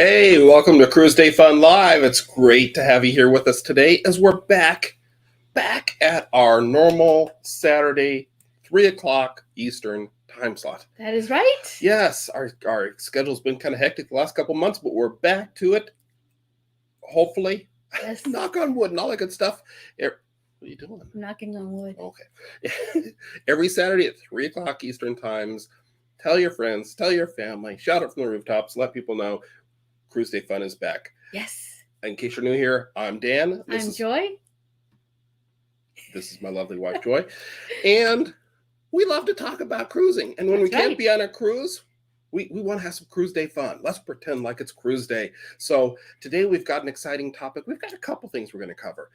Hey, welcome to Cruise Day Fun Live. It's great to have you here with us today as we're back at our normal Saturday, 3 o'clock Eastern time slot. That is right. Yes, our schedule's been kind of hectic the last couple months, but we're back to it. Hopefully. Yes. Knock on wood and all that good stuff. What are you doing? I'm knocking on wood. Okay. Every Saturday at 3 o'clock Eastern times. Tell your friends, tell your family, shout it from the rooftops, let people know Cruise Day Fun is back. Yes. In case you're new here, I'm Dan. I'm Joy. This is my lovely wife, Joy. And we love to talk about cruising. And when we can't be on a cruise, we want to have some Cruise Day fun. Let's pretend like it's Cruise Day. So today we've got an exciting topic. We've got a couple things we're going to cover.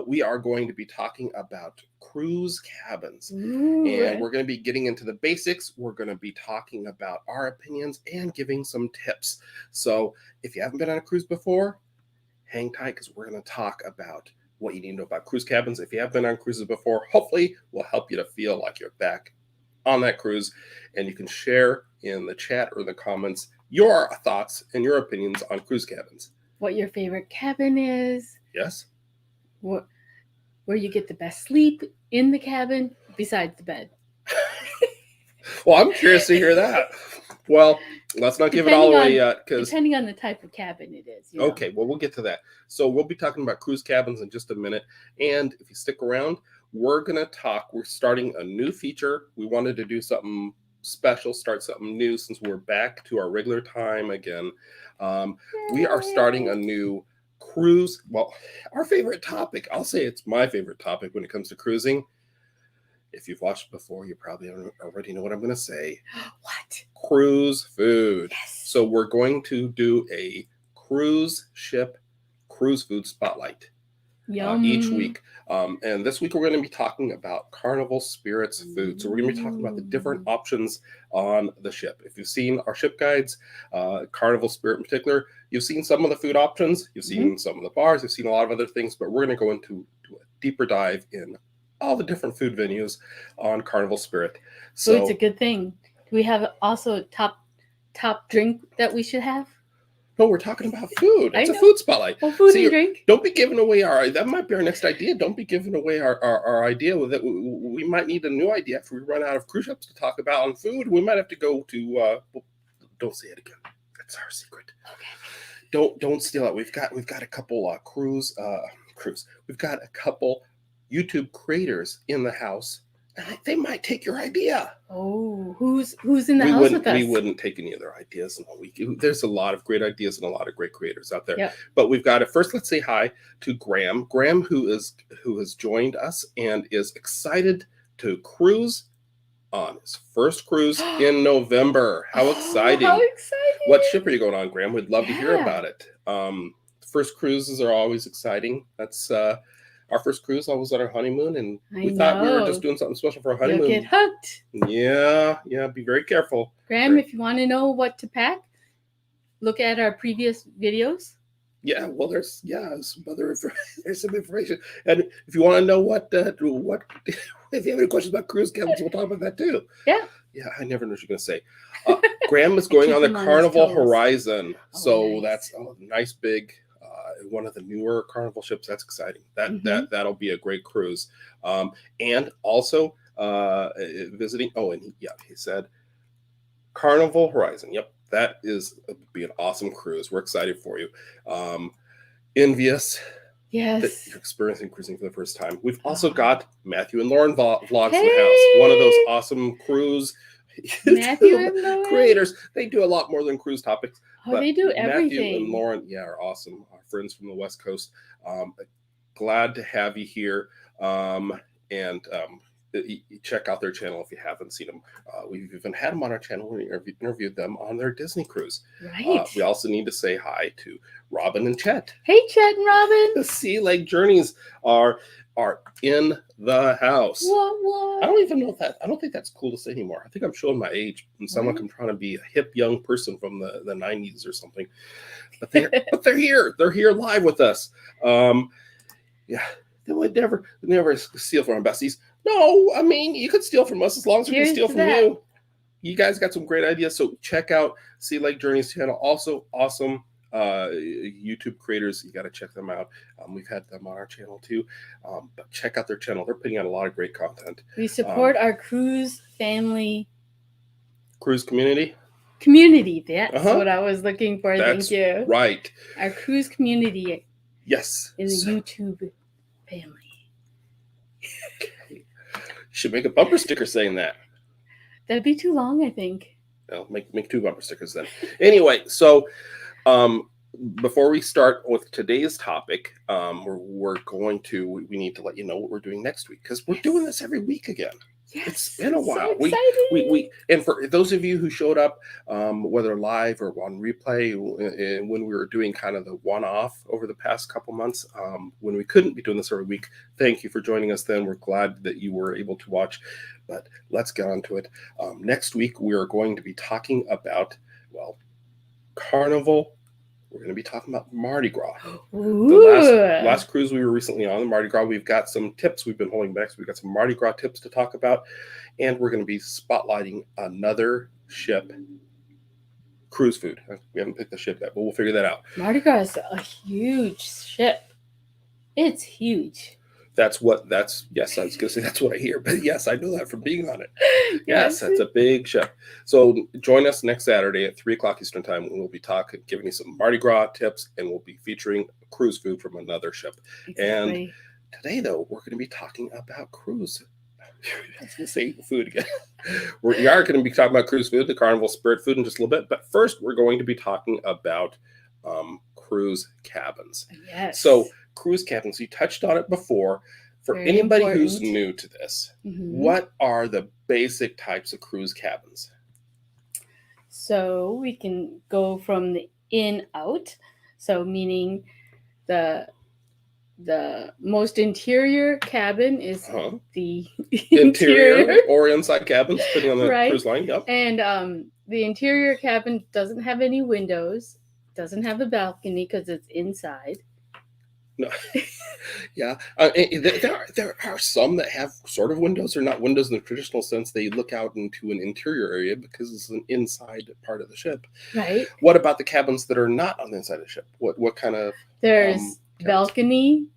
We are going to be talking about cruise cabins. Ooh. And we're going to be getting into the basics. We're going to be talking about our opinions and giving some tips. So if you haven't been on a cruise before, hang tight because we're going to talk about what you need to know about cruise cabins. If you have been on cruises before, hopefully we'll help you to feel like you're back on that cruise, and you can share in the chat or the comments your thoughts and your opinions on cruise cabins. What your favorite cabin is. Yes. Where you get the best sleep in the cabin besides the bed. Well, I'm curious to hear that. Well, let's not give it all away yet. Depending on the type of cabin it is. Okay, well, we'll get to that. So we'll be talking about cruise cabins in just a minute. And if you stick around, we're starting a new feature. We wanted to do something special, start something new since we're back to our regular time again. We are starting a new cruise. Well, our favorite topic, I'll say it's my favorite topic when it comes to cruising. If you've watched before, you probably already know what I'm going to say. What? Cruise food. Yes. So we're going to do a cruise ship cruise food spotlight each week. And this week we're going to be talking about Carnival Spirit's food. So we're going to be talking about the different options on the ship. If you've seen our ship guides, Carnival Spirit in particular, you've seen some of the food options. You've seen some of the bars. You've seen a lot of other things. But we're going to go into a deeper dive in all the different food venues on Carnival Spirit. So it's a good thing. Do we have also a top drink that we should have? No, we're talking about food. It's a food spotlight. Well, food and drink. Don't be giving away that might be our next idea. Don't be giving away our idea with it. We might need a new idea if we run out of cruise ships to talk about on food. We might have to go to don't say it again. That's our secret. Okay. Don't steal it. We've got a couple cruise. We've got a couple YouTube creators in the house. They might take your idea. Oh, who's in the house with us? We wouldn't take any of their ideas. There's a lot of great ideas and a lot of great creators out there. Yep. But we've got to first, let's say hi to Graham. Graham, who has joined us and is excited to cruise on his first cruise in November. How exciting! How exciting! What ship are you going on, Graham? We'd love to hear about it. First cruises are always exciting. That's our first cruise. I was on our honeymoon, and we thought we were just doing something special for our honeymoon. You'll get hooked. Yeah. Be very careful. Graham, if you want to know what to pack, look at our previous videos. Yeah, well, there's some information, and if you want to know what if you have any questions about cruise cabins, we'll talk about that too. Yeah. I never know what you're going to say. Graham is going on the Carnival Horizon, so nice. That's a nice big. One of the newer Carnival ships. That's exciting. That'll be a great cruise. And also visiting. Oh, and he said Carnival Horizon. Yep, that be an awesome cruise. We're excited for you. Envious. Yes. That you're experiencing cruising for the first time. We've also got Matthew and Lauren vlogs in the house. One of those awesome cruise Matthew and Lauren creators. They do a lot more than cruise topics. Oh, they do everything. Matthew and Lauren, are awesome. Our friends from the West Coast. Glad to have you here. Check out their channel if you haven't seen them. We've even had them on our channel. We interviewed them on their Disney cruise. Right. We also need to say hi to Robin and Chet. Hey, Chet and Robin. The Sea Lake Journeys are in the house. What? I don't even know I don't think that's cool to say anymore. I think I'm showing my age and sound like I'm trying to be a hip young person from the 90s or something. But they're here. They're here live with us. They would never steal from our besties. No, I mean, you could steal from us as long as we can steal from you. You guys got some great ideas. So check out Sea Lake Journeys channel. Also awesome YouTube creators. You got to check them out. We've had them on our channel too. But check out their channel. They're putting out a lot of great content. We support our cruise family. Cruise community. That's what I was looking for. That's Thank you. Right. Our cruise community. Yes. In the YouTube family. You should make a bumper sticker saying that. That'd be too long, I think. Well, make 2 bumper stickers then. Anyway, so before we start with today's topic, we need to let you know what we're doing next week, because we're doing this every week again. Yes, it's been a while. So exciting. And for those of you who showed up, whether live or on replay, when we were doing kind of the one-off over the past couple months, when we couldn't be doing this every week, thank you for joining us then. We're glad that you were able to watch, but let's get on to it. Next week, we are going to be talking about, Carnival. We're going to be talking about Mardi Gras. The last cruise we were recently on, the Mardi Gras, we've got some tips we've been holding back. So we've got some Mardi Gras tips to talk about. And we're going to be spotlighting another ship, cruise food. We haven't picked the ship yet, but we'll figure that out. Mardi Gras is a huge ship. It's huge. Yes, I was going to say that's what I hear. But yes, I know that from being on it. Yes, that's a big ship. So join us next Saturday at 3 o'clock Eastern Time. We'll be giving you some Mardi Gras tips, and we'll be featuring cruise food from another ship. Exactly. And today, though, we're going to be talking about cruise. I was going to say food again. We are going to be talking about cruise food, the Carnival Spirit food, in just a little bit. But first, we're going to be talking about cruise cabins. Yes. So cruise cabins, you touched on it before. For anybody who's new to this, what are the basic types of cruise cabins? So we can go from the in out. So meaning the most interior cabin is the interior or inside cabins, depending on the cruise line. Yep. And the interior cabin doesn't have any windows, doesn't have a balcony because it's inside. No. Yeah. There are some that have sort of windows. They're not windows in the traditional sense. They look out into an interior area because it's an inside part of the ship. Right. What about the cabins that are not on the inside of the ship? What kind of There's balcony.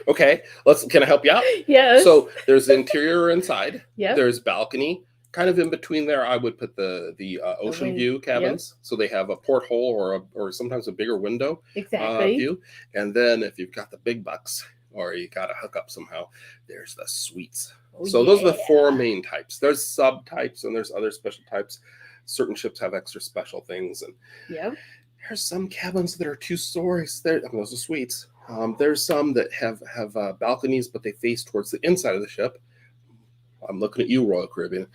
Okay. Can I help you out? Yes. So there's the interior or inside. Yeah. There's balcony. Kind of in between there, I would put the ocean view cabins. Yep. So they have a porthole or sometimes a bigger window view. And then if you've got the big bucks or you got to hook up somehow, there's the suites. So those are the 4 main types. There's subtypes and there's other special types. Certain ships have extra special things. And there's some cabins that are 2 stories. Those are suites. There's some that have balconies, but they face towards the inside of the ship. I'm looking at you, Royal Caribbean.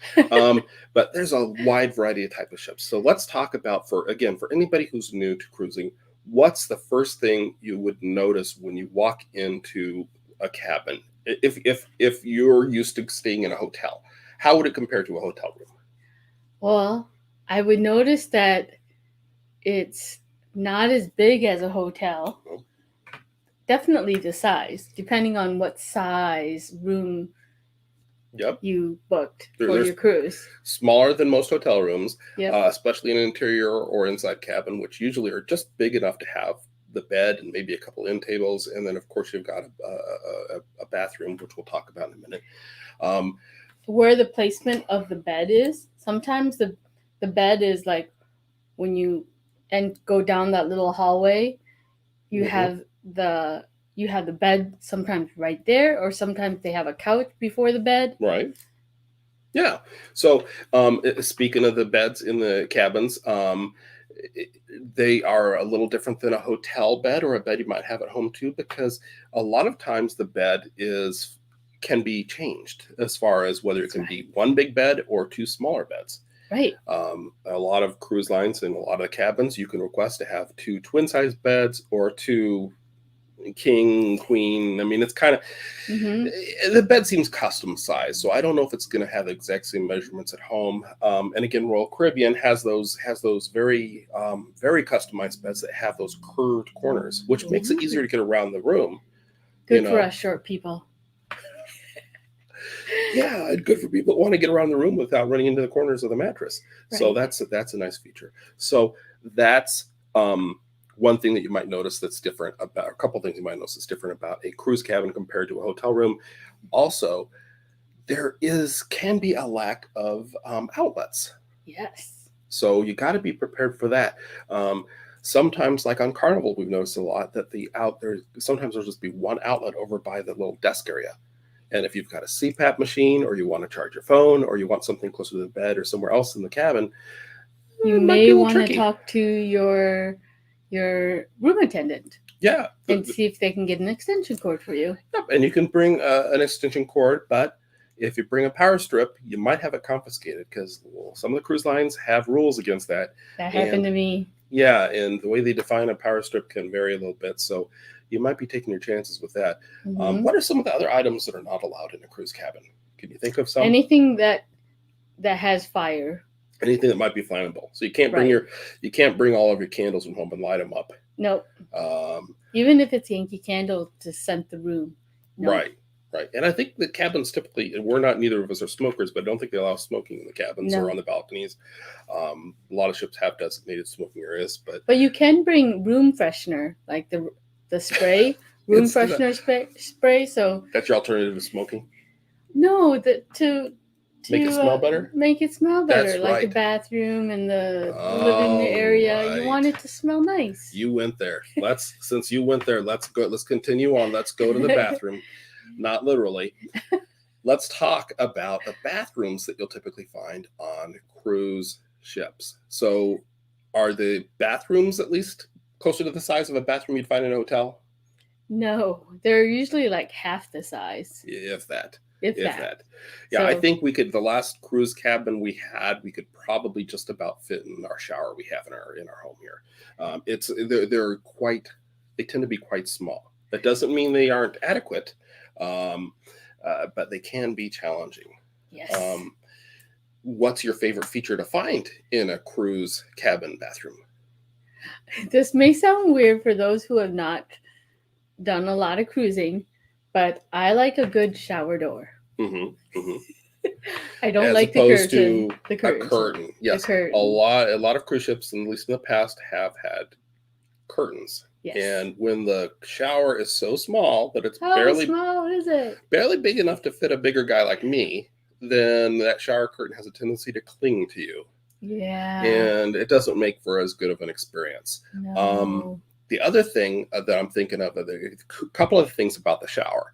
But there's a wide variety of type of ships. So let's talk about, for anybody who's new to cruising, what's the first thing you would notice when you walk into a cabin? If you're used to staying in a hotel, how would it compare to a hotel room? Well, I would notice that it's not as big as a hotel. Oh. Definitely the size, depending on what size room you booked for your cruise. Smaller than most hotel rooms, especially in an interior or inside cabin, which usually are just big enough to have the bed and maybe a couple end tables. And then, of course, you've got a bathroom, which we'll talk about in a minute. Where the placement of the bed is, sometimes the bed is like when you go down that little hallway, you have the bed sometimes right there, or sometimes they have a couch before the bed. Right. Yeah. So speaking of the beds in the cabins, they are a little different than a hotel bed or a bed you might have at home too, because a lot of times the bed can be changed as far as whether it can be one big bed or 2 smaller beds. Right. A lot of cruise lines and a lot of cabins, you can request to have 2 twin-size beds or 2 king, queen. I mean, it's kind of the bed seems custom size, so I don't know if it's going to have the exact same measurements at home. And again, Royal Caribbean has those very very customized beds that have those curved corners, which makes it easier to get around the room. Good for us short people. Yeah, and good for people that want to get around the room without running into the corners of the mattress. So Right. that's a nice feature. So that's one thing that you might notice that's different about, a couple things you might notice that's different about a cruise cabin compared to a hotel room. Also, can be a lack of outlets. Yes. So you got to be prepared for that. Sometimes, like on Carnival, we've noticed a lot that sometimes there'll just be one outlet over by the little desk area. And if you've got a CPAP machine, or you want to charge your phone, or you want something closer to the bed or somewhere else in the cabin, You it might be may a little want to tricky. talk to your room attendant. Yeah. And see if they can get an extension cord for you. Yep, and you can bring an extension cord, but if you bring a power strip, you might have it confiscated because some of the cruise lines have rules against that. That happened to me. Yeah, and the way they define a power strip can vary a little bit, so you might be taking your chances with that. Mm-hmm. What are some of the other items that are not allowed in a cruise cabin? Can you think of some? Anything that has fire. Anything that might be flammable. So you can't bring you can't bring all of your candles from home and light them up. Nope. Even if it's Yankee Candle to scent the room. Nope. Right. And I think the cabins typically, and neither of us are smokers, but I don't think they allow smoking in the cabins or on the balconies. A lot of ships have designated smoking areas, but you can bring room freshener, like the spray, room freshener spray. So that's your alternative to smoking. No, to make it smell better. Make it smell better, that's like the bathroom and the living area. Right. You want it to smell nice. You went there. Since you went there, let's go. Let's continue on. Let's go to the bathroom. Not literally. Let's talk about the bathrooms that you'll typically find on cruise ships. So, are the bathrooms at least closer to the size of a bathroom you'd find in a hotel? No, they're usually like half the size. If that. Yeah, so, I think the last cruise cabin we could probably just about fit in our shower we have in our home here. They tend to be quite small. That doesn't mean they aren't adequate, but they can be challenging. Yes. What's your favorite feature to find in a cruise cabin bathroom? This may sound weird for those who have not done a lot of cruising, but I like a good shower door. Mm-hmm, mm-hmm. I don't like the curtain. A curtain. Yes, a lot of cruise ships, at least in the past, have had curtains. Yes. And when the shower is so small that it's barely small is it? Barely big enough to fit a bigger guy like me, then that shower curtain has a tendency to cling to you. Yeah. And it doesn't make for as good of an experience. No. The other thing that I'm thinking of, a couple of things about the shower.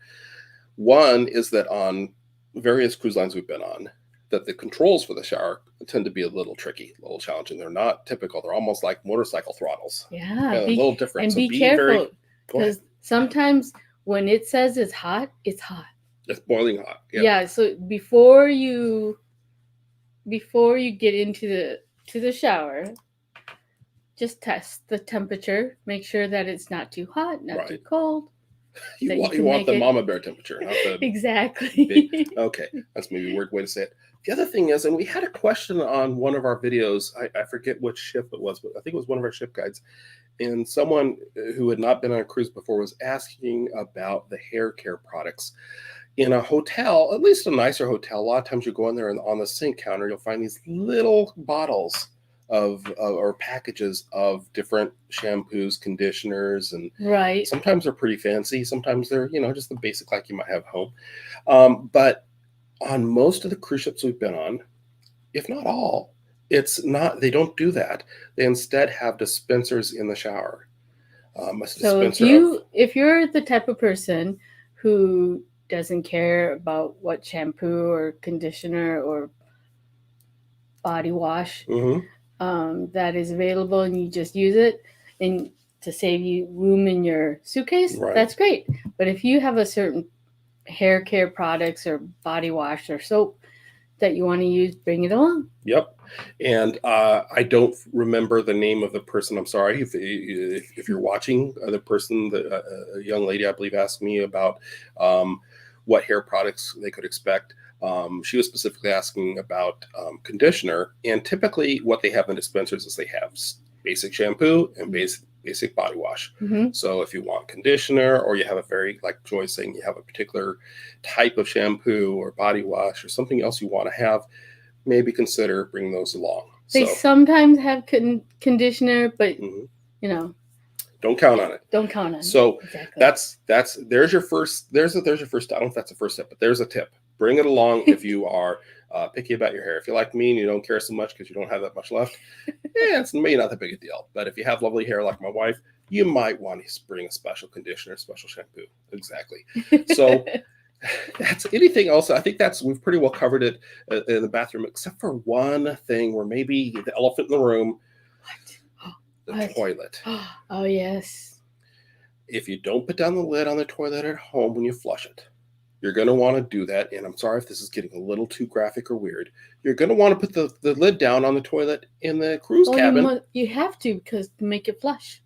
One is that on various cruise lines we've been on, that the controls for the shower tend to be a little tricky, a little challenging. They're not typical. They're almost like motorcycle throttles. Yeah. A little different. And be careful, because sometimes when it says it's hot, it's hot. It's boiling hot. Yeah. So before you get into the shower, just test the temperature. Make sure that it's not too hot, not too cold. You want the mama bear temperature, not the exactly. Okay, that's maybe a weird way to say it. The other thing is, and we had a question on one of our videos. I forget which ship it was, but I think it was one of our ship guides. And someone who had not been on a cruise before was asking about the hair care products. In a hotel, at least a nicer hotel, a lot of times you go in there and on the sink counter, you'll find these little bottles or packages of different shampoos, conditioners, and sometimes they're pretty fancy. Sometimes they're, just the basic like you might have home. But on most of the cruise ships we've been on, if not all, they don't do that. They instead have dispensers in the shower. So if you're the type of person who doesn't care about what shampoo or conditioner or body wash that is available, and you just use it and to save you room in your suitcase, that's great. But if you have a certain hair care products or body wash or soap that you want to use, bring it along. Yep. And I don't remember the name of the person. I'm sorry if you're watching. The person, a young lady, I believe, asked me about what hair products they could expect. She was specifically asking about conditioner, and typically what they have in dispensers is they have basic shampoo and basic body wash. Mm-hmm. So if you want conditioner, or you have a very, like Joy's saying, you have a particular type of shampoo or body wash or something else you want to have, maybe consider bringing those along. They sometimes have conditioner, but Mhm. you know, don't count on it. Don't count on it. So Exactly. there's your first. There's your first. I don't know if that's the first step, but there's a tip. Bring it along if you are picky about your hair. If you're like me and you don't care so much because you don't have that much left, it's maybe not that big a deal. But if you have lovely hair like my wife, you might want to bring a special conditioner, special shampoo. Exactly. So that's anything else. I think we've pretty well covered it in the bathroom, except for one thing where maybe the elephant in the room. The toilet. Oh, yes. If you don't put down the lid on the toilet at home when you flush it, you're going to want to do that. And I'm sorry if this is getting a little too graphic or weird. You're going to want to put the lid down on the toilet in the cruise cabin. You have to, because to make it flush.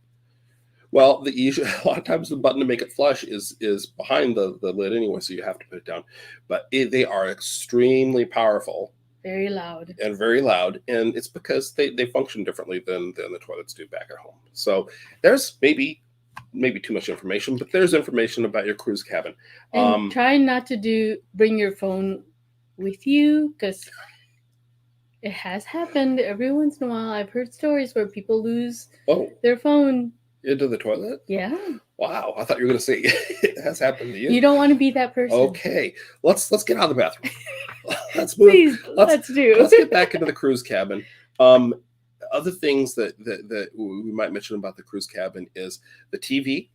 Well, a lot of times the button to make it flush is behind the lid anyway, so you have to put it down. But they are extremely powerful. Very loud. And very loud. And it's because they function differently than the toilets do back at home. So there's maybe too much information, but there's information about your cruise cabin. And try not to bring your phone with you, because it has happened every once in a while. I've heard stories where people lose their phone into the toilet. Yeah. Wow, I thought you were going to say it has happened to you. You don't want to be that person. Okay, let's get out of the bathroom. Let's move. Please, let's get back into the cruise cabin. Other things that we might mention about the cruise cabin is the TV.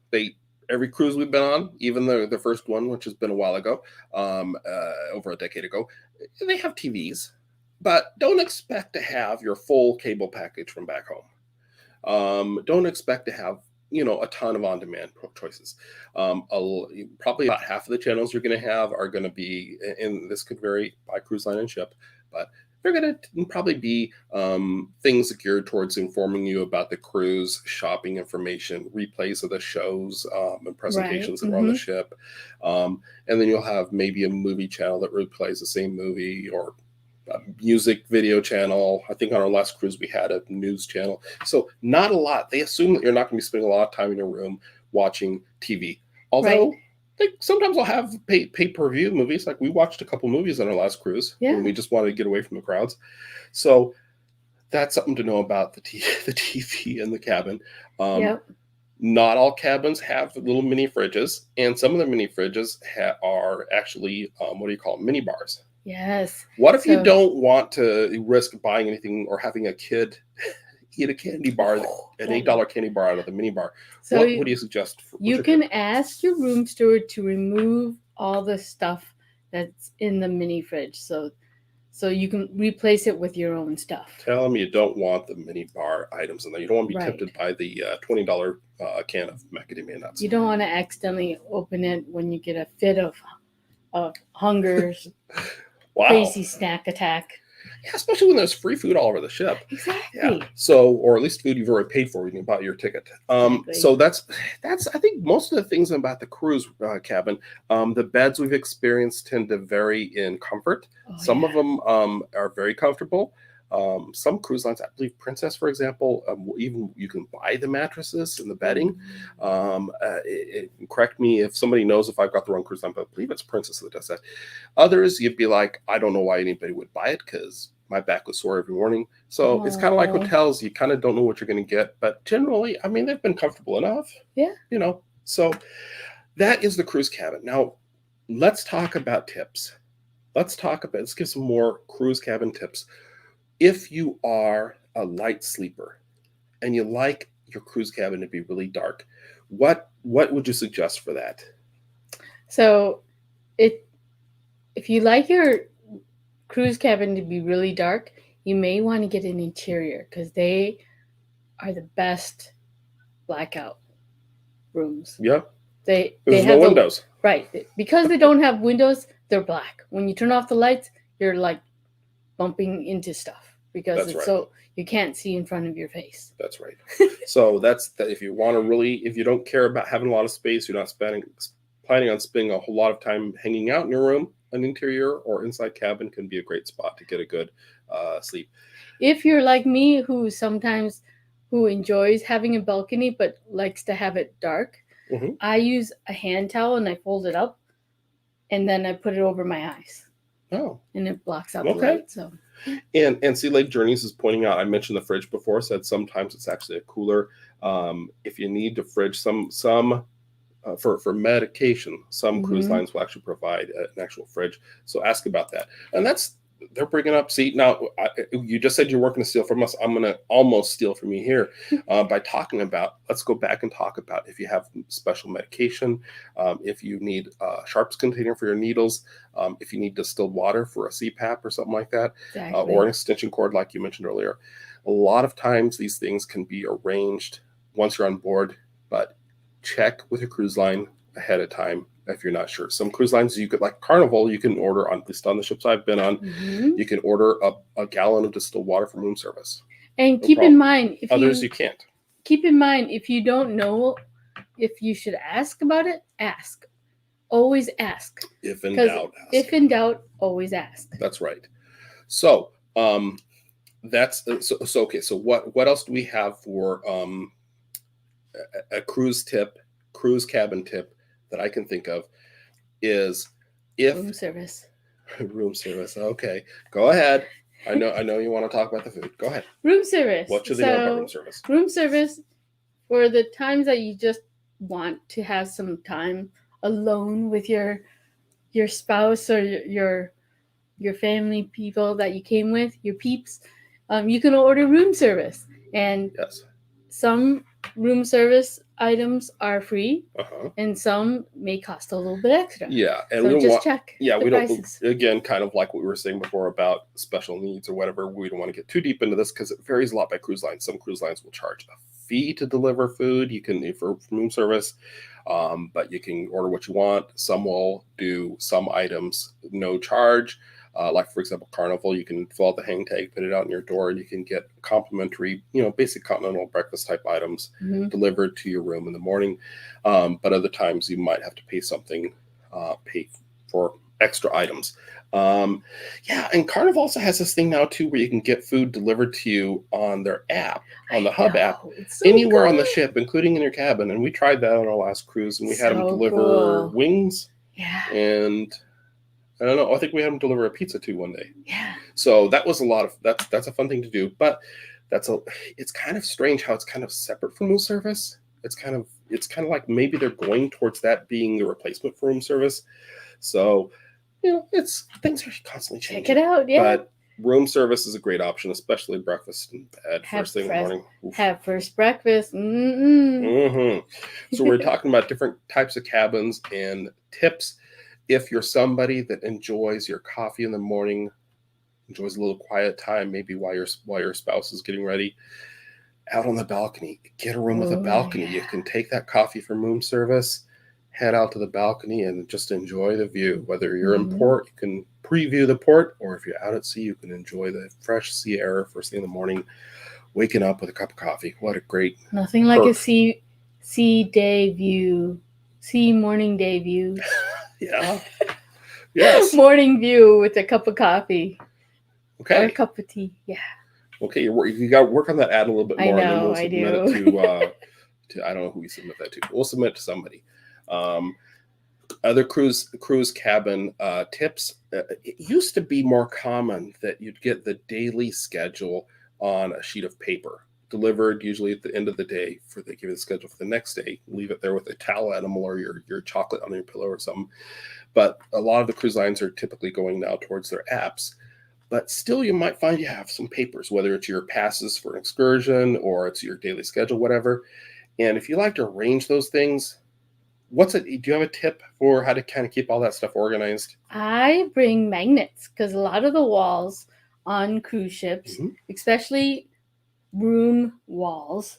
Every cruise we've been on, even the first one, which has been a while ago, over a decade ago, they have TVs, but don't expect to have your full cable package from back home. Don't expect to have a ton of on-demand choices. Probably about half of the channels you're going to have are going to be, and this could vary by cruise line and ship, but they're going to probably be things geared towards informing you about the cruise, shopping information, replays of the shows and presentations that are on the ship. And then you'll have maybe a movie channel that replays the same movie, or a music video channel. I think on our last cruise we had a news channel. So not a lot. They assume that you're not going to be spending a lot of time in your room watching TV. Although sometimes I'll have pay-per-view movies. Like we watched a couple movies on our last cruise when we just wanted to get away from the crowds. So that's something to know about the TV in the cabin. Not all cabins have little mini fridges, and some of the mini fridges are actually mini bars. Yes. What if you don't want to risk buying anything or having a kid eat a candy bar, an $8 candy bar out of the mini bar? So what do you suggest? You can ask your room steward to remove all the stuff that's in the mini fridge, so you can replace it with your own stuff. Tell them you don't want the mini bar items in there. You don't want to be tempted by the $20 can of macadamia nuts. You don't want to accidentally open it when you get a fit of hunger. Crazy snack attack. Yeah, especially when there's free food all over the ship. Exactly. Yeah. So, or at least food you've already paid for when you bought your ticket. So that's I think most of the things about the cruise cabin. The beds we've experienced tend to vary in comfort. Some of them are very comfortable. Some cruise lines, I believe Princess, for example, even you can buy the mattresses and the bedding. Correct me if somebody knows if I've got the wrong cruise line, but I believe it's Princess that does that. Others, you'd be like, I don't know why anybody would buy it, because my back was sore every morning. So it's kind of like hotels. You kind of don't know what you're going to get, but generally, I mean, they've been comfortable enough. Yeah. So that is the cruise cabin. Now, let's talk about tips. Let's give some more cruise cabin tips. If you are a light sleeper and you like your cruise cabin to be really dark, what would you suggest for that? So if you like your cruise cabin to be really dark, you may want to get an interior, because they are the best blackout rooms. Yeah. They have no windows. Right. Because they don't have windows, they're black. When you turn off the lights, you're like bumping into stuff, because so you can't see in front of your face. That's right. So that's that. If you want to if you don't care about having a lot of space, you're not planning on spending a whole lot of time hanging out in your room, an interior or inside cabin can be a great spot to get a good sleep. If you're like me, who sometimes who enjoys having a balcony but likes to have it dark, I use a hand towel and I fold it up, and then I put it over my eyes. Oh. And it blocks out the light. So. And see, Lake Journeys is pointing out, I mentioned the fridge before, said sometimes it's actually a cooler. If you need to fridge for medication, some cruise lines will actually provide an actual fridge. So ask about that. And they're bringing up, see, now you just said you weren't going to steal from us. I'm going to almost steal from you here by talking about, let's go back and talk about if you have special medication, if you need a sharps container for your needles, if you need distilled water for a CPAP or something like that, or an extension cord like you mentioned earlier. A lot of times these things can be arranged once you're on board, but check with your cruise line ahead of time if you're not sure. Some cruise lines, you could, like Carnival, you can order, at least on the ships I've been on, you can order a gallon of distilled water from room service. And keep in mind, others you can't. Keep in mind, if you don't know if you should ask about it, ask. Always ask. If in doubt, ask. If in doubt, always ask. That's right. So that's so okay. So what else do we have for a cruise cabin tip that I can think of is room service. Room service. Okay, go ahead. I know you want to talk about the food. Go ahead. Room service. What should they know about room service? Room service for the times that you just want to have some time alone with your spouse or your family people that you came with, your peeps. You can order room service, and some room service items are free, and some may cost a little bit extra. Yeah, and so just check. Yeah, we prices. Don't. Again, kind of like what we were saying before about special needs or whatever. We don't want to get too deep into this because it varies a lot by cruise line. Some cruise lines will charge a fee to deliver food. You can for room service, but you can order what you want. Some will do some items no charge. Like, for example, Carnival, you can fill out the hang tag, put it out in your door, and you can get complimentary, basic continental breakfast type items delivered to your room in the morning. But other times you might have to pay something, pay for extra items. And Carnival also has this thing now, too, where you can get food delivered to you on their app, on the Hub app, anywhere on the ship, including in your cabin. And we tried that on our last cruise, and we had them deliver wings. Yeah. And I don't know. I think we had them deliver a pizza too one day. Yeah. So that was that's a fun thing to do. But it's kind of strange how it's kind of separate from room service. It's kind of like maybe they're going towards that being the replacement for room service. So, things are constantly changing. Check it out, yeah. But room service is a great option, especially breakfast in bed first thing in the morning. Have first breakfast. So we're talking about different types of cabins and tips. If you're somebody that enjoys your coffee in the morning, enjoys a little quiet time, maybe while your spouse is getting ready, out on the balcony, get a room with a balcony. Yeah. You can take that coffee from room service, head out to the balcony, and just enjoy the view. Whether you're in port, you can preview the port, or if you're out at sea, you can enjoy the fresh sea air first thing in the morning, waking up with a cup of coffee. What a great nothing like a sea day view, sea morning day view. Yeah. Yes. Morning view with a cup of coffee. Okay. Or a cup of tea. Yeah. Okay, you got to work on that ad a little bit more. I know, and then we'll submit it to I don't know who we submit that to. We'll submit it to somebody. Other cruise cabin tips. It used to be more common that you'd get the daily schedule on a sheet of paper, delivered usually at the end of the day. They give you the schedule for the next day. Leave it there with a towel animal or your chocolate on your pillow or something. But a lot of the cruise lines are typically going now towards their apps. But still, you might find you have some papers, whether it's your passes for an excursion or it's your daily schedule, whatever. And if you like to arrange those things, do you have a tip for how to kind of keep all that stuff organized? I bring magnets because a lot of the walls on cruise ships, especially room walls,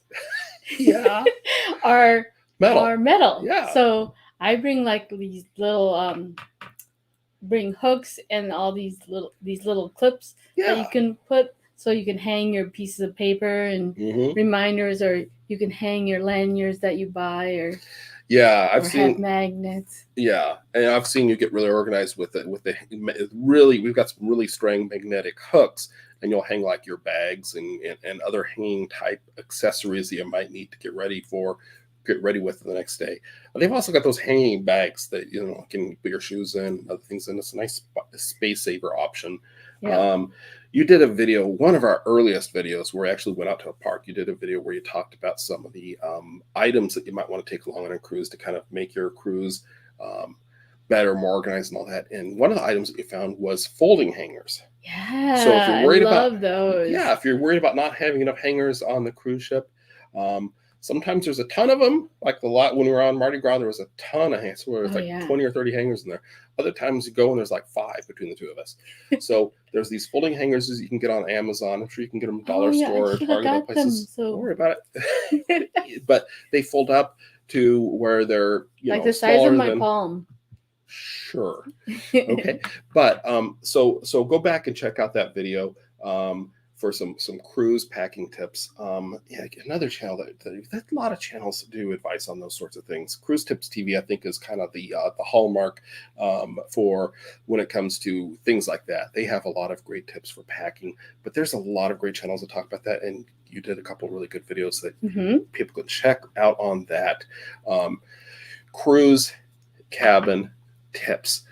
are metal. Yeah. So I bring like these little bring hooks and all these little clips that you can put so you can hang your pieces of paper and reminders, or you can hang your lanyards that you buy. Or Yeah, I've or seen. have magnets. Yeah, and I've seen you get really organized with it. Really, we've got some really strong magnetic hooks, and you'll hang like your bags and other hanging type accessories that you might need to get ready with the next day. They've also got those hanging bags that can put your shoes in, other things in. It's a nice space saver option. Yeah. You did a video, one of our earliest videos, where we actually went out to a park. You did a video where you talked about some of the items that you might want to take along on a cruise to kind of make your cruise better, more organized, and all that. And one of the items that you found was folding hangers. Yeah, So if you're worried I love about those. Yeah, if you're worried about not having enough hangers on the cruise ship, sometimes there's a ton of them. Like the lot when we were on Mardi Gras, there was a ton of hangers. So there was 20 or 30 hangers in there. Other times you go and there's like 5 between the two of us. So there's these folding hangers that you can get on Amazon. I'm sure you can get them at dollar store or Target places. Don't worry about it. But they fold up to where they're like the size of my palm. Sure. Okay. But so go back and check out that video for some cruise packing tips. Yeah, another channel that a lot of channels do advice on those sorts of things. Cruise Tips TV, I think, is kind of the hallmark for when it comes to things like that. They have a lot of great tips for packing, but there's a lot of great channels that talk about that, and you did a couple really good videos that people can check out on that. Cruise cabin tips.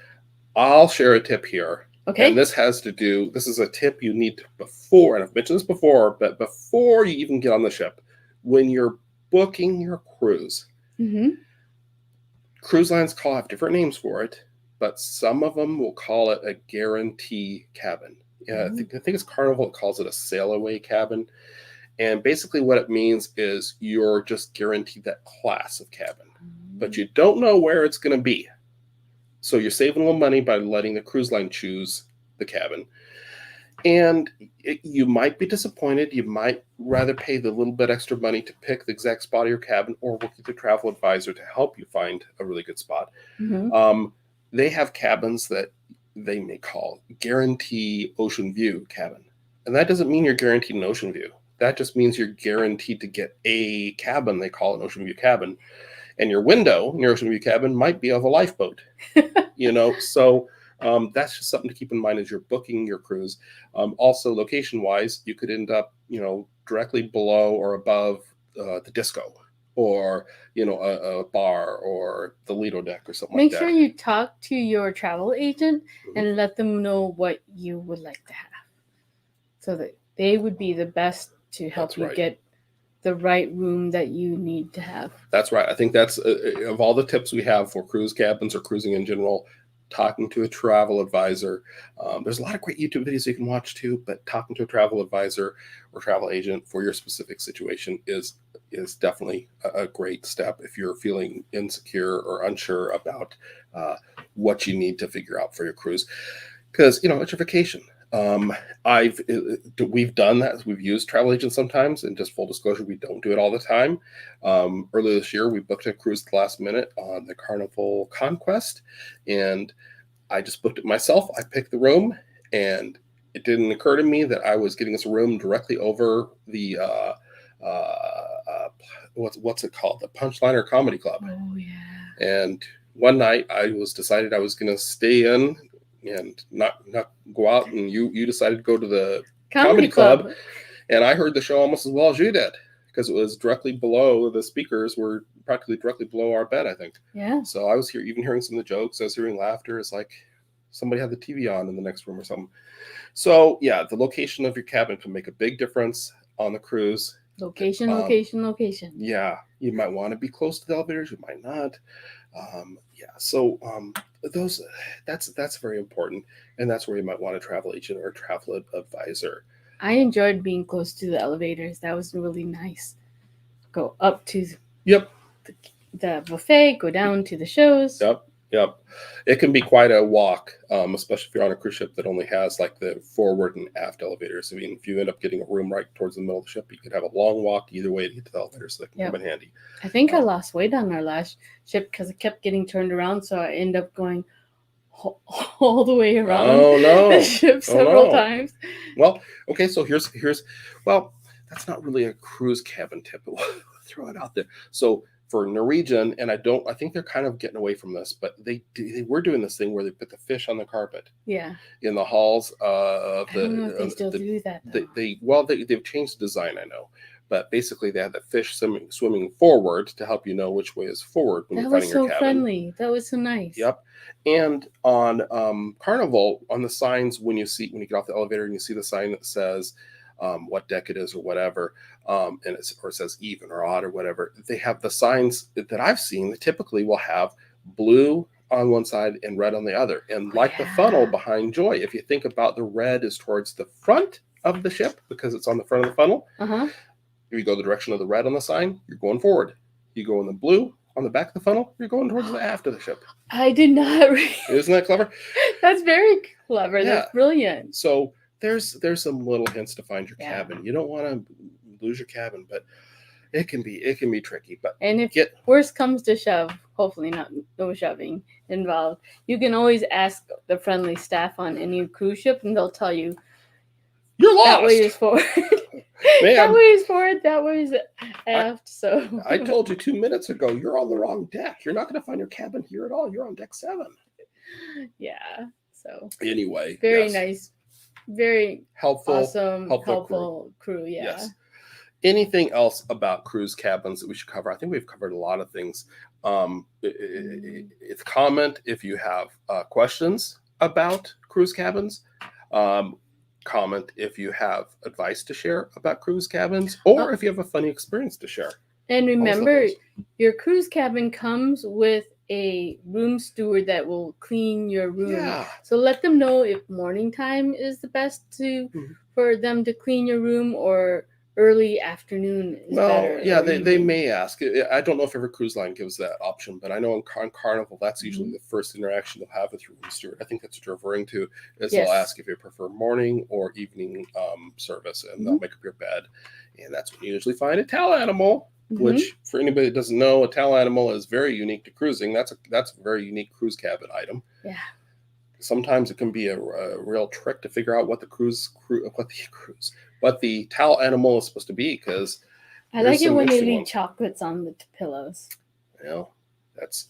I'll share a tip here. Okay. And this is a tip you need before, and I've mentioned this before, but before you even get on the ship, when you're booking your cruise, cruise lines have different names for it, but some of them will call it a guarantee cabin. Yeah, I think it's Carnival. It calls it a sail away cabin. And basically what it means is you're just guaranteed that class of cabin, but you don't know where it's going to be. So you're saving a little money by letting the cruise line choose the cabin. And you might be disappointed. You might rather pay the little bit extra money to pick the exact spot of your cabin, or work with your travel advisor to help you find a really good spot. They have cabins that they may call guarantee ocean view cabin. And that doesn't mean you're guaranteed an ocean view. That just means you're guaranteed to get a cabin they call an ocean view cabin. And your window in your ocean view cabin might be of a lifeboat, So that's just something to keep in mind as you're booking your cruise. Also, location-wise, you could end up, directly below or above the disco, or a bar, or the Lido deck, or something like that. Make sure you talk to your travel agent and let them know what you would like to have, so that they would be the best to help you get the right room that you need to have. That's right. I think that's of all the tips we have for cruise cabins or cruising in general, talking to a travel advisor. There's a lot of great YouTube videos you can watch too, but talking to a travel advisor or travel agent for your specific situation is definitely a great step if you're feeling insecure or unsure about what you need to figure out for your cruise, because it's your vacation. We've done that. We've used travel agents sometimes, and just full disclosure, we don't do it all the time. Earlier this year, we booked a cruise at the last minute on the Carnival Conquest, and I just booked it myself. I picked the room, and it didn't occur to me that I was getting us a room directly over the what's it called? The Punchliner Comedy Club. Oh yeah. And one night I decided I was going to stay in and not go out, and you decided to go to the comedy club, and I heard the show almost as well as you did, because it was directly below, the speakers were practically directly below our bed, I think. Yeah. So I was hearing some of the jokes. I was hearing laughter. It's like somebody had the TV on in the next room or something. So yeah, the location of your cabin can make a big difference on the cruise. Location. Yeah, you might want to be close to the elevators. You might not. So that's very important, and that's where you might want a travel agent or a travel advisor. I enjoyed being close to the elevators. That was really nice. Go up to the buffet, go down to the shows. Yep. It can be quite a walk, especially if you're on a cruise ship that only has like the forward and aft elevators. I mean, if you end up getting a room right towards the middle of the ship, you could have a long walk either way to get to the elevators, so they can come in handy. I think I lost weight on our last ship because it kept getting turned around, so I ended up going all the way around the ship several times. Well, okay, so here's that's not really a cruise cabin tip, but we'll throw it out there. So for Norwegian, and I think they're kind of getting away from this, but they were doing this thing where they put the fish on the carpet. Yeah. In the halls of the. I don't know if they still do that. Though. They've changed design, I know, but basically they had the fish swimming forward to help you know which way is forward when you're finding your cabin. That was so friendly. That was so nice. Yep. And on Carnival, on the signs when you get off the elevator and you see the sign that says what deck it is or whatever, and it says even or odd or whatever, they have the signs that I've seen that typically will have blue on one side and red on the other. And like the funnel behind Joy, if you think about the red is towards the front of the ship because it's on the front of the funnel. Uh-huh. If you go the direction of the red on the sign, you're going forward. You go in the blue on the back of the funnel, you're going towards the aft of the ship. I did not read. Isn't that clever? That's very clever. Yeah. That's brilliant. So there's some little hints to find your cabin. You don't want to lose your cabin, but it can be tricky. But and if worst comes to shove, hopefully no shoving involved, you can always ask the friendly staff on any cruise ship, and they'll tell you you're lost. That way is forward. That way is forward. That way is aft. So I told you 2 minutes ago, you're on the wrong deck. You're not going to find your cabin here at all. You're on deck 7. Yeah. So anyway, very nice, very helpful, awesome, helpful crew. Yeah. Yes. Anything else about cruise cabins that we should cover? I think we've covered a lot of things. It's comment if you have questions about cruise cabins. Comment if you have advice to share about cruise cabins, or if you have a funny experience to share. And remember, your cruise cabin comes with a room steward that will clean your room. Yeah. So let them know if morning time is the best for them to clean your room, or early afternoon is better. Yeah, they may ask. I don't know if every cruise line gives that option, but I know on Carnival, that's usually the first interaction they'll have with your room steward. I think that's what you're referring to, is they'll ask if you prefer morning or evening service, and they'll make up your bed. And that's when you usually find a towel animal, which, for anybody that doesn't know, a towel animal is very unique to cruising. That's a very unique cruise cabin item. Yeah. Sometimes it can be a real trick to figure out what the towel animal is supposed to be, because I like it when they leave chocolates on the pillows. Well, that's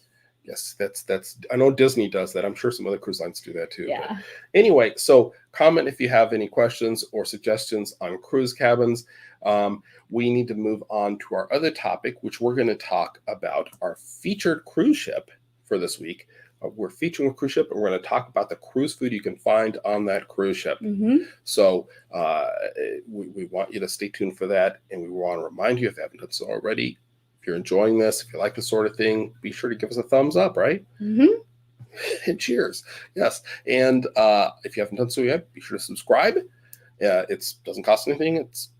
I know Disney does that. I'm sure some other cruise lines do that too. Yeah. But anyway, so comment if you have any questions or suggestions on cruise cabins. We need to move on to our other topic, which we're going to talk about our featured cruise ship for this week. We're featuring a cruise ship, and we're going to talk about the cruise food you can find on that cruise ship. So we want you to stay tuned for that, and we want to remind you, if you haven't done so already, if you're enjoying this, if you like this sort of thing, be sure to give us a thumbs up, right? And cheers. Yes. And if you haven't done so yet, be sure to subscribe. It doesn't cost anything. It's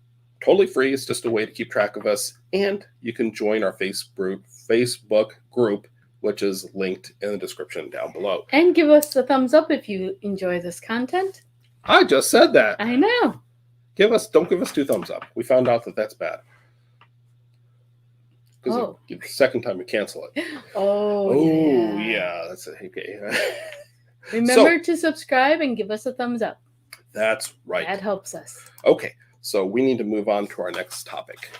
totally free. It's just a way to keep track of us, and you can join our Facebook group, which is linked in the description down below. And give us a thumbs up if you enjoy this content. I just said that. I know. Don't give us 2 thumbs up. We found out that that's bad. Because the second time you cancel it. Yeah. That's okay. Remember to subscribe and give us a thumbs up. That's right. That helps us. Okay, so we need to move on to our next topic.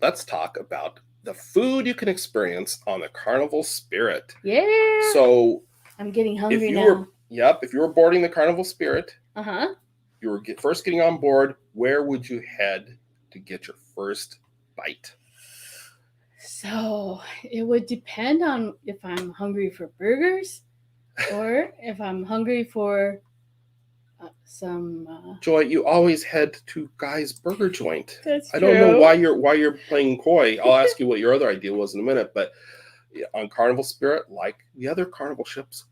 Let's talk about the food you can experience on the Carnival Spirit. Yeah. So I'm getting hungry now. If you were boarding the Carnival Spirit, you were first getting on board, where would you head to get your first bite? So it would depend on if I'm hungry for burgers or if I'm hungry for some Joy, you always head to Guy's Burger Joint. That's true. I don't know why you're playing coy. I'll ask you what your other idea was in a minute, but on Carnival Spirit, like the other Carnival ships,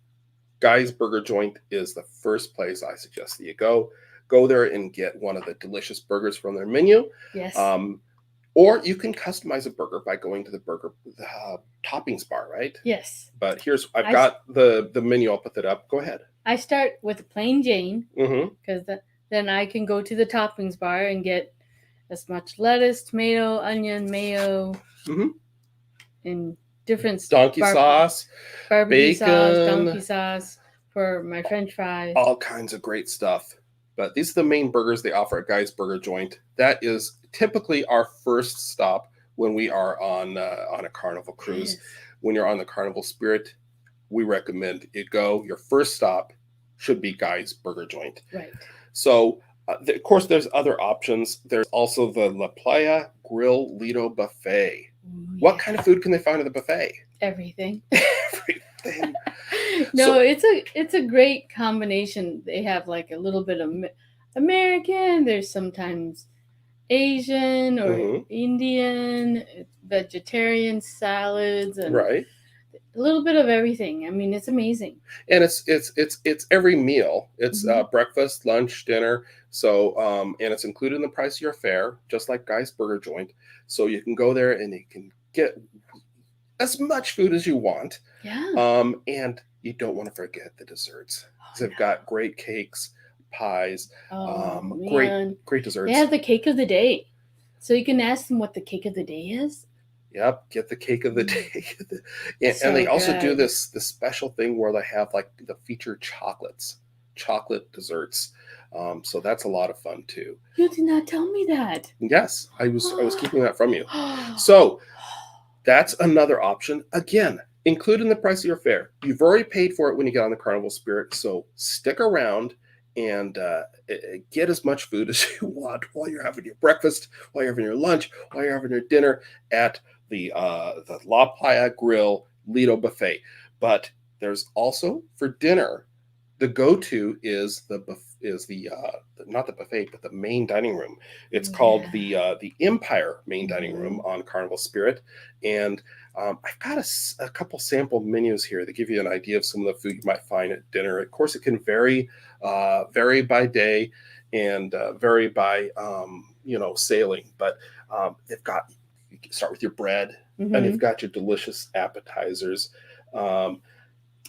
Guy's Burger Joint is the first place I suggest that you go. Go there and get one of the delicious burgers from their menu. Yes. Or you can customize a burger by going to the toppings bar, right? Yes. But I've got the menu. I'll put that up. Go ahead. I start with a plain Jane, because then I can go to the toppings bar and get as much lettuce, tomato, onion, mayo, and different donkey sauce, barbecue bacon, sauce, donkey sauce for my French fries. All kinds of great stuff. But these are the main burgers they offer at Guy's Burger Joint. That is typically our first stop when we are on a Carnival cruise. Yes. When you're on the Carnival Spirit, we recommend you go. Your first stop should be Guy's Burger Joint. Right. So, of course, there's other options. There's also the La Playa Grill Lido Buffet. Ooh, What kind of food can they find at the buffet? Everything. Everything. No, it's a great combination. They have like a little bit of American. There's sometimes Asian or Indian, vegetarian salads, and Right. a little bit of everything. I mean, it's amazing. And it's every meal. It's breakfast, lunch, dinner. So and it's included in the price of your fare, just like Guy's Burger Joint. So you can go there and you can get as much food as you want. Yeah. And you don't want to forget the desserts. They've got great cakes, pies, great desserts. They have the cake of the day. So you can ask them what the cake of the day is. Yep, get the cake of the day. And they also do this special thing where they have like the featured chocolate desserts. So that's a lot of fun too. You did not tell me that. Yes, I was keeping that from you. So that's another option. Again, include in the price of your fare. You've already paid for it when you get on the Carnival Spirit. So stick around and get as much food as you want while you're having your breakfast, while you're having your lunch, while you're having your dinner at the La Playa Grill Lido Buffet. But there's also for dinner, the go-to is not the buffet, but the main dining room. It's called the Empire Main Dining Room on Carnival Spirit, and I've got a couple sample menus here that give you an idea of some of the food you might find at dinner. Of course, it can vary by day and vary by sailing, but they've got. You can start with your bread, and you've got your delicious appetizers. And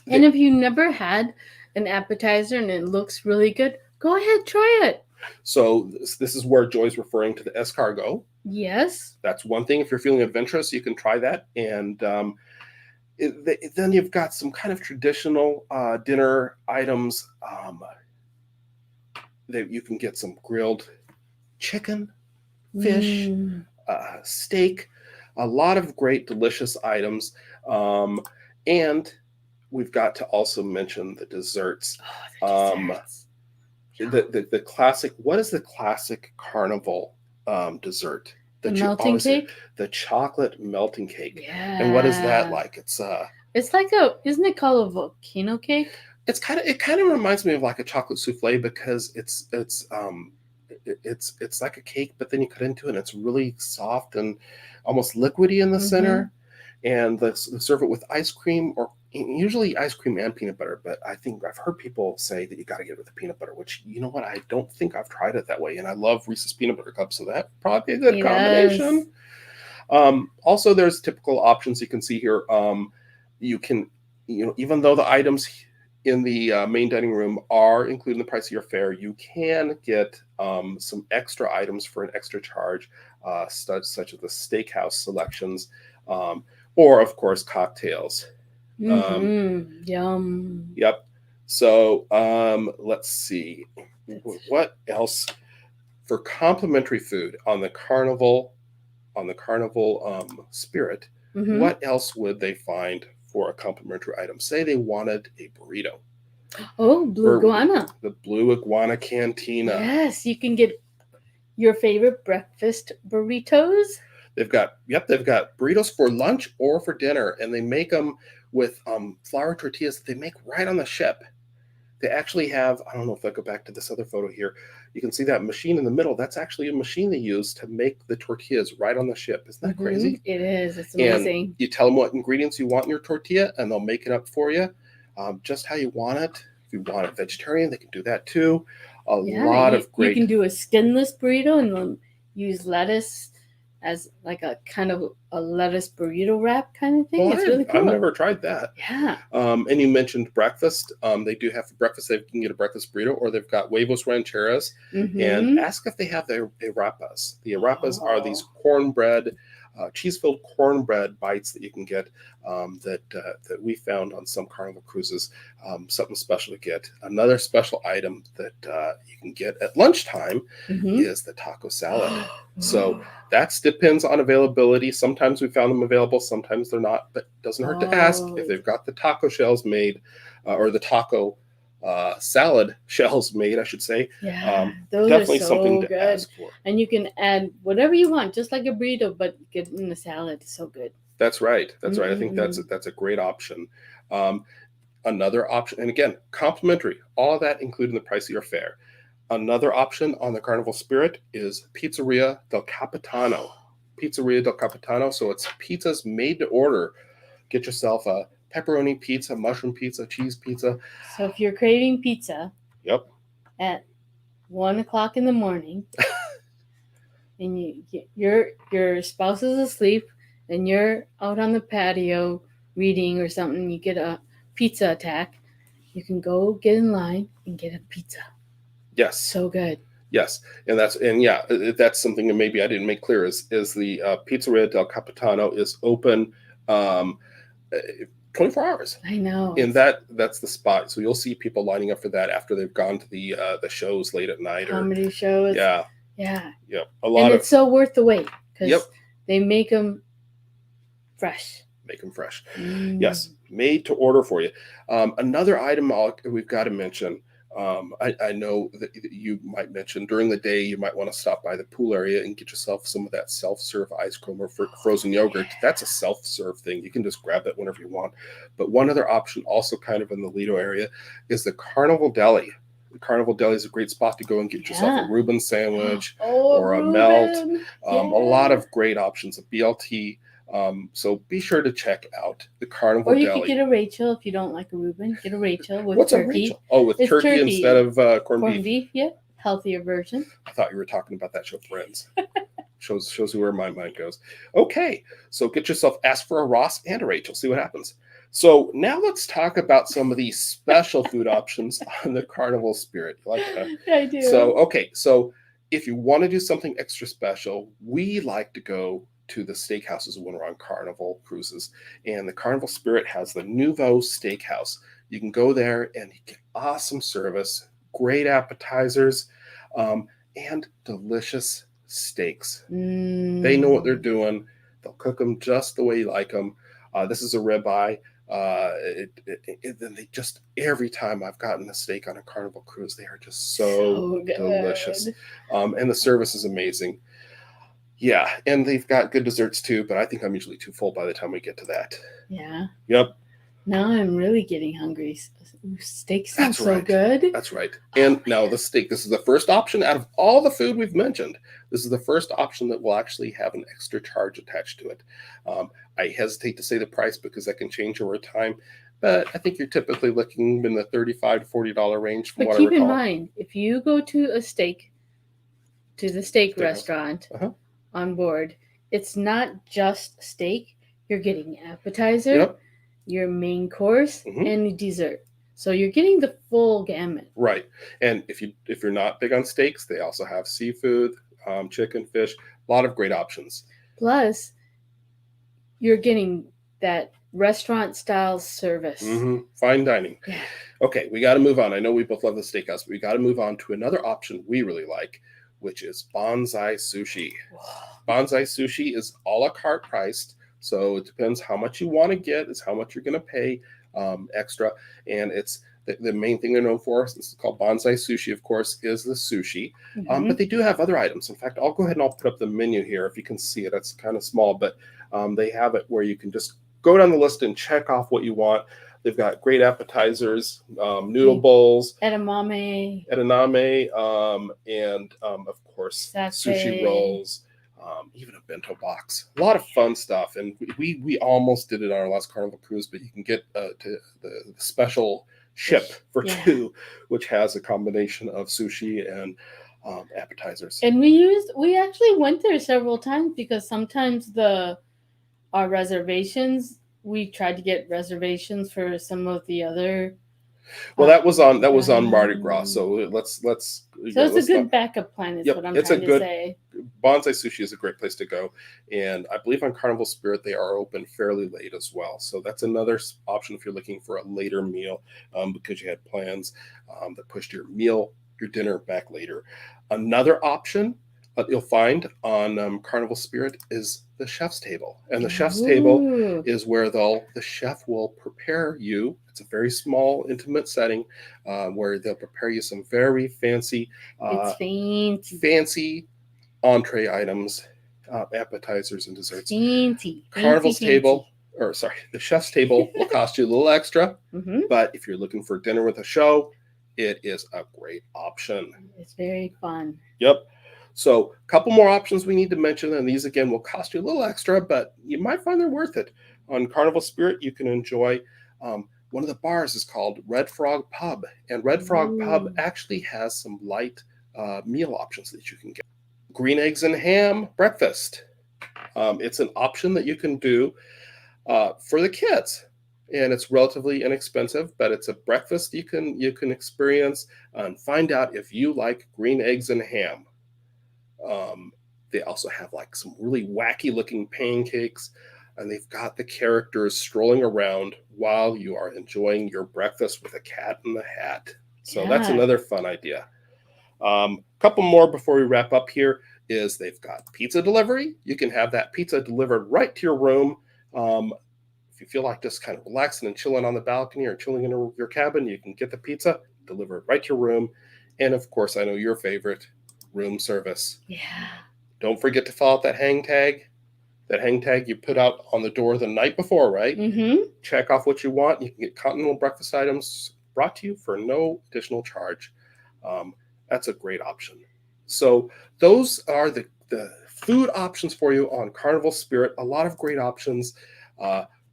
if you never had an appetizer and it looks really good, go ahead, try it. So this is where Joy's referring to the escargot. Yes. That's one thing. If you're feeling adventurous, you can try that. And then you've got some kind of traditional dinner items that you can get some grilled chicken, fish, steak, a lot of great, delicious items. And we've got to also mention the desserts. Oh, the desserts. The classic, what is the classic Carnival dessert? The melting cake? The chocolate melting cake. Yeah. And what is that like? It's like isn't it called a volcano cake? It kind of reminds me of like a chocolate souffle because it's like a cake, but then you cut into it and it's really soft and almost liquidy in the center. And they serve it with ice cream, or usually ice cream and peanut butter. But I think I've heard people say that you got to get it with the peanut butter, which, you know what, I don't think I've tried it that way. And I love Reese's peanut butter cups, so that probably be a good combination. Also, there's typical options you can see here. You can, even though the items in the main dining room are included in the price of your fare, you can get some extra items for an extra charge, such as the steakhouse selections, or of course cocktails. Yum. Yep. So let's see what else for complimentary food on the Carnival Spirit. What else would they find for a complimentary item? Say they wanted a burrito. Oh, blue iguana. The blue iguana cantina. Yes, you can get your favorite breakfast burritos. They've got burritos for lunch or for dinner, and they make them with flour tortillas that they make right on the ship. They actually have, I don't know if I go back to this other photo here, you can see that machine in the middle. That's actually a machine they use to make the tortillas right on the ship. Isn't that crazy? It is. It's amazing. And you tell them what ingredients you want in your tortilla, and they'll make it up for you just how you want it. If you want it vegetarian, they can do that too. A lot of great. You can do a skinless burrito and use lettuce as like a kind of a lettuce burrito wrap kind of thing. It's really cool. I've never tried that. Yeah. And you mentioned breakfast. They do have for breakfast. They can get a breakfast burrito, or they've got huevos rancheras. And ask if they have the arepas. The arepas are these cornbread cheese-filled cornbread bites that you can get that we found on some Carnival cruises. Something special to get. Another special item that you can get at lunchtime is the taco salad. So that depends on availability. Sometimes we found them available, sometimes they're not, but it doesn't hurt to ask if they've got the taco shells made or the taco salad shells made, I should say. Yeah, those definitely are so something to good. ask for. And you can add whatever you want, just like a burrito, but get in the salad. It's so good. That's right. That's right. I think that's a great option. Another option, and again, complimentary. All of that included in the price of your fare. Another option on the Carnival Spirit is Pizzeria del Capitano. Pizzeria del Capitano. So it's pizzas made to order. Get yourself a pepperoni pizza, mushroom pizza, cheese pizza. So if you're craving pizza, yep, at 1:00 in the morning, and your spouse is asleep, and you're out on the patio reading or something, you get a pizza attack, you can go get in line and get a pizza. Yes. So good. Yes, and that's something that maybe I didn't make clear is the Pizzeria del Capitano is open 24 hours. I know. And that's the spot. So you'll see people lining up for that after they've gone to the shows late at night. Comedy shows. Yeah. Yeah. Yeah. It's so worth the wait because they make them fresh. Make them fresh. Yes. Made to order for you. Another item we've got to mention. I know that you might mention during the day you might want to stop by the pool area and get yourself some of that self-serve ice cream or frozen yogurt. That's a self-serve thing. You can just grab it whenever you want. But one other option also kind of in the Lido area is the Carnival Deli. The Carnival Deli is a great spot to go and get yourself a Reuben sandwich or a melt. A lot of great options, a BLT. So be sure to check out the Carnival Deli. Or you could get a Rachel if you don't like a Reuben. Get a Rachel with What's turkey. A Rachel? Oh, with turkey instead of corned beef. Corned beef, yeah. Healthier version. I thought you were talking about that show Friends. shows you where my mind goes. Okay, so get yourself, ask for a Ross and a Rachel. See what happens. So now let's talk about some of these special food options on the Carnival Spirit. You like that? Yeah, I do. So if you want to do something extra special, we like to go to the steakhouses when we're on Carnival cruises. And the Carnival Spirit has the Nouveau Steakhouse. You can go there and you get awesome service, great appetizers, and delicious steaks. They know what they're doing. They'll cook them just the way you like them. This is a ribeye. They just, every time I've gotten a steak on a Carnival cruise, they are just so delicious. And the service is amazing. Yeah, and they've got good desserts too, but I think I'm usually too full by the time we get to that. Yeah. Yep. Now I'm really getting hungry. Steak sounds so good. That's right. And now the steak, this is the first option out of all the food we've mentioned. This is the first option that will actually have an extra charge attached to it. I hesitate to say the price because that can change over time, but I think you're typically looking in the $35 to $40 range from what I recall. But keep in mind, if you go to the steak restaurant on board, it's not just steak. You're getting appetizer, your main course, and dessert. So you're getting the full gamut. Right. And if you're not big on steaks, they also have seafood, chicken, fish, a lot of great options. Plus, you're getting that restaurant style service. Fine dining. Yeah. Okay, we got to move on. I know we both love the steakhouse, but we got to move on to another option we really like, which is Bonsai Sushi. Bonsai Sushi is a la carte priced, so it depends how much you want to get, is how much you're going to pay extra. And it's the main thing they're known for, this is called Bonsai Sushi, of course, is the sushi. But they do have other items. In fact, I'll go ahead and I'll put up the menu here if you can see it. It's kind of small, but they have it where you can just go down the list and check off what you want. They've got great appetizers, noodle bowls, edamame, and of course, sushi rolls, even a bento box. A lot of fun stuff. And we almost did it on our last Carnival cruise, but you can get to the special ship for two, which has a combination of sushi and appetizers. And we actually went there several times because sometimes our reservations, we tried to get reservations for some of the other Well, that was on Mardi Gras. So let's So it's a good backup plan. Is Yep, what I'm it's a trying to good- say. Bonsai Sushi is a great place to go, and I believe on Carnival Spirit they are open fairly late as well. So that's another option if you're looking for a later meal because you had plans that pushed your dinner back later. Another option you'll find on Carnival Spirit is the chef's table, and the chef's table Ooh. is where the chef will prepare you. It's a very small, intimate setting where they'll prepare you some very fancy, It's fancy entree items, appetizers, and desserts. fancy. Carnival's fancy. table, or sorry, the chef's table will cost you a little extra, Mm-hmm. but if you're looking for dinner with a show, it is a great option. It's very fun. Yep. So a couple more options we need to mention, and these again will cost you a little extra, but you might find they're worth it. On Carnival Spirit, you can enjoy one of the bars is called Red Frog Pub, and Red Frog Pub actually has some light meal options that you can get. Green eggs and ham breakfast. It's an option that you can do for the kids, and it's relatively inexpensive, but it's a breakfast you can experience and find out if you like green eggs and ham. They also have like some really wacky looking pancakes, and they've got the characters strolling around while you are enjoying your breakfast with a cat in the hat. So that's another fun idea. Couple more before we wrap up here is they've got pizza delivery. You can have that pizza delivered right to your room. If you feel like just kind of relaxing and chilling on the balcony or chilling in your cabin, you can get the pizza delivered right to your room. And of course, I know your favorite, room service. Yeah. Don't forget to fill out that hang tag. That hang tag you put out on the door the night before, right? Mm-hmm. Check off what you want. You can get continental breakfast items brought to you for no additional charge. That's a great option. So those are the food options for you on Carnival Spirit. A lot of great options.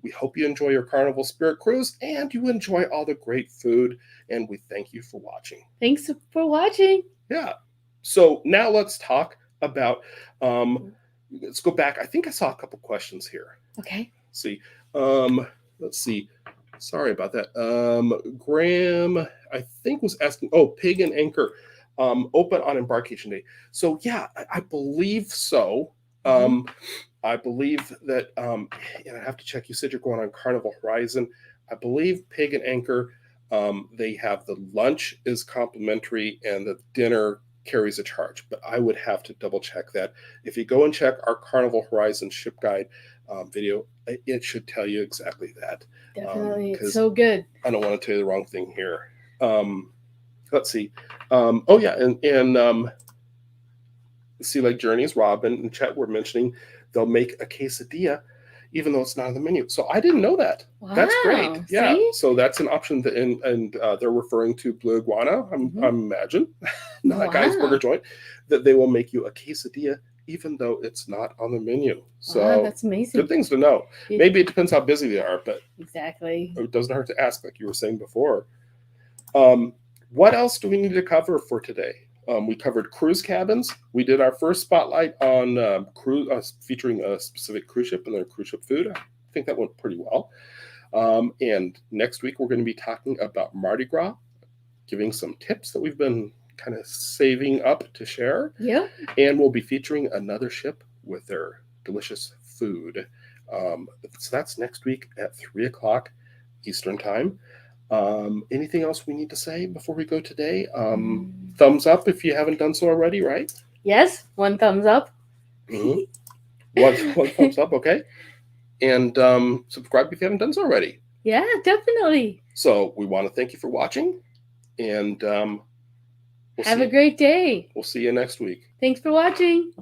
We hope you enjoy your Carnival Spirit cruise and you enjoy all the great food. And we thank you for watching. Thanks for watching. Yeah. So now let's talk about, let's go back. I think I saw a couple questions here. Okay. Let's see. Sorry about that. Graham, I think was asking, Pig and Anchor open on embarkation day. So yeah, I believe so. I believe that, and I have to check, you said you're going on Carnival Horizon. I believe Pig and Anchor, they have the lunch is complimentary and the dinner carries a charge, but I would have to double check that. If you go and check our Carnival Horizon ship guide video, it should tell you exactly that. Definitely. It's so good. I don't want to tell you the wrong thing here. Let's see. And Sea Lake Journeys, Robin and Chet were mentioning they'll make a quesadilla even though it's not on the menu. So I didn't know that. Wow. That's great. Yeah. See? So that's an option that, and they're referring to Blue Iguana, I'm imagine, not a guy's burger joint, that they will make you a quesadilla even though it's not on the menu. So that's amazing. Good things to know. Maybe it depends how busy they are, but exactly. It doesn't hurt to ask, like you were saying before. What else do we need to cover for today? We covered cruise cabins. We did our first spotlight on cruise, featuring a specific cruise ship and their cruise ship food. I think that went pretty well. And next week, we're going to be talking about Mardi Gras, giving some tips that we've been kind of saving up to share. Yeah. And we'll be featuring another ship with their delicious food. So that's next week at 3:00 Eastern Time. Anything else we need to say before we go today? Thumbs up if you haven't done so already, right? Yes, 1 thumbs up. One thumbs up, okay. And subscribe if you haven't done so already. Yeah, definitely. So we want to thank you for watching, and have a great day. We'll see you next week. Thanks for watching.